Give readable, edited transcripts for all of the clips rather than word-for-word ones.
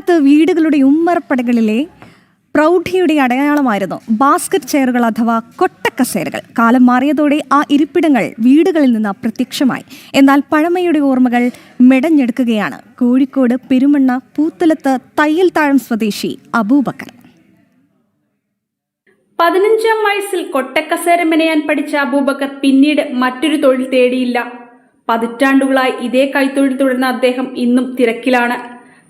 അക്കാലത്ത് വീടുകളുടെ ഉമ്മറപ്പടകളിലെ പ്രൗഢിയുടെ അടയാളമായിരുന്നു ബാസ്ക്കറ്റ് ചെയറുകൾ അഥവാ കൊട്ടക്കസേരകൾ. കാലം മാറിയതോടെ ആ ഇരിപ്പിടങ്ങൾ വീടുകളിൽ നിന്ന് അപ്രത്യക്ഷമായി. എന്നാൽ പഴമയുടെ ഓർമ്മകൾ മെടഞ്ഞെടുക്കുകയാണ് കോഴിക്കോട് പെരുമണ്ണ പൂത്തലത്ത് തയ്യൽ താഴം സ്വദേശി അബൂബക്കർ. 15-ാം വയസ്സിൽ കൊട്ടക്കസേര മെനയാൻ പഠിച്ച അബൂബക്കർ പിന്നീട് മറ്റൊരു തൊഴിൽ തേടിയില്ല. പതിറ്റാണ്ടുകളായി ഇതേ കൈത്തൊഴിൽ തുടർന്ന അദ്ദേഹം ഇന്നും തിരക്കിലാണ്.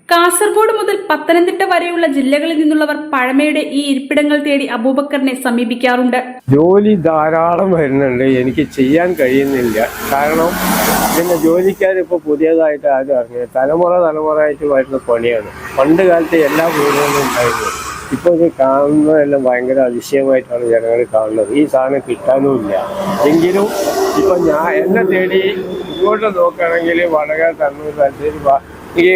കാസർഗോഡ് മുതൽ പത്തനംതിട്ട വരെയുള്ള ജില്ലകളിൽ നിന്നുള്ളവർ പഴമയുടെ ഈ ഇരിപ്പിടങ്ങൾ തേടി അബൂബക്കറിനെ സമീപിക്കാറുണ്ട്. ജോലി ധാരാളം വരുന്നുണ്ട്, എനിക്ക് ചെയ്യാൻ കഴിയുന്നില്ല. കാരണം പിന്നെ ജോലിക്കാരിപ്പോൾ പുതിയതായിട്ട് ആരും ഇറങ്ങിയത് തലമുറയായിട്ട് വരുന്ന പണിയാണ്. പണ്ട് കാലത്ത് എല്ലാ വീടുകളിലും ഉണ്ടായിരുന്നു. ഇപ്പോൾ ഇത് കാണുന്നതെല്ലാം ഭയങ്കര അതിശയമായിട്ടാണ് ജനങ്ങൾ കാണുന്നത്. ഈ സാധനം കിട്ടാനുമില്ല. എങ്കിലും ഇപ്പം എന്നെ തേടി ഇങ്ങോട്ട് നോക്കുകയാണെങ്കിൽ വടകര, കണ്ണൂർ, തലശ്ശേരി, ഈ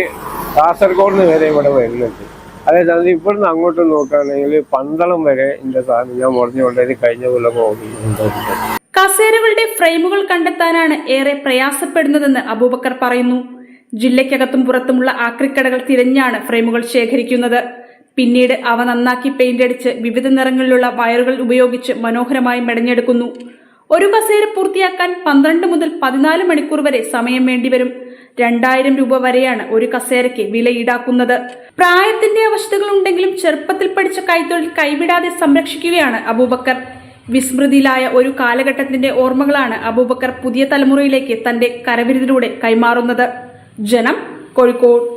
കാസർഗോഡ് നിന്ന് വരെ ഇവിടെ വരുന്നുണ്ട്. അതായത് ഇവിടുന്ന് അങ്ങോട്ട് നോക്കുകയാണെങ്കിൽ പന്തളം വരെ ഇതിന്റെ സാധനം ഞാൻ മുറിഞ്ഞുകൊണ്ടത് കഴിഞ്ഞ കൊല്ലം ഓടിയിട്ടുണ്ട്. കസേരകളുടെ ഫ്രെയിമുകൾ കണ്ടെത്താനാണ് ഏറെ പ്രയാസപ്പെടുന്നതെന്ന് അബൂബക്കർ പറയുന്നു. ജില്ലയ്ക്കകത്തും പുറത്തുമുള്ള ആക്രിക്കടകൾ തിരഞ്ഞാണ് ഫ്രെയിമുകൾ ശേഖരിക്കുന്നത്. പിന്നീട് അവ നന്നാക്കി പെയിന്റ് അടിച്ച് വിവിധ നിറങ്ങളിലുള്ള വയറുകൾ ഉപയോഗിച്ച് മനോഹരമായി മെടഞ്ഞെടുക്കുന്നു. ഒരു കസേര പൂർത്തിയാക്കാൻ 12 മുതൽ 14 മണിക്കൂർ വരെ സമയം വേണ്ടിവരും. 2000 രൂപ വരെയാണ് ഒരു കസേരയ്ക്ക് വില ഈടാക്കുന്നത്. പ്രായത്തിന്റെ അവസ്ഥകൾ ഉണ്ടെങ്കിലും ചെറുപ്പത്തിൽ പഠിച്ച കൈത്തൊഴിൽ കൈവിടാതെ സംരക്ഷിക്കുകയാണ് അബൂബക്കർ. വിസ്മൃതിയിലായ ഒരു കാലഘട്ടത്തിന്റെ ഓർമ്മകളാണ് അബൂബക്കർ പുതിയ തലമുറയിലേക്ക് തന്റെ കരവിരുതിലൂടെ കൈമാറുന്നത്. ജനം, കോഴിക്കോട്.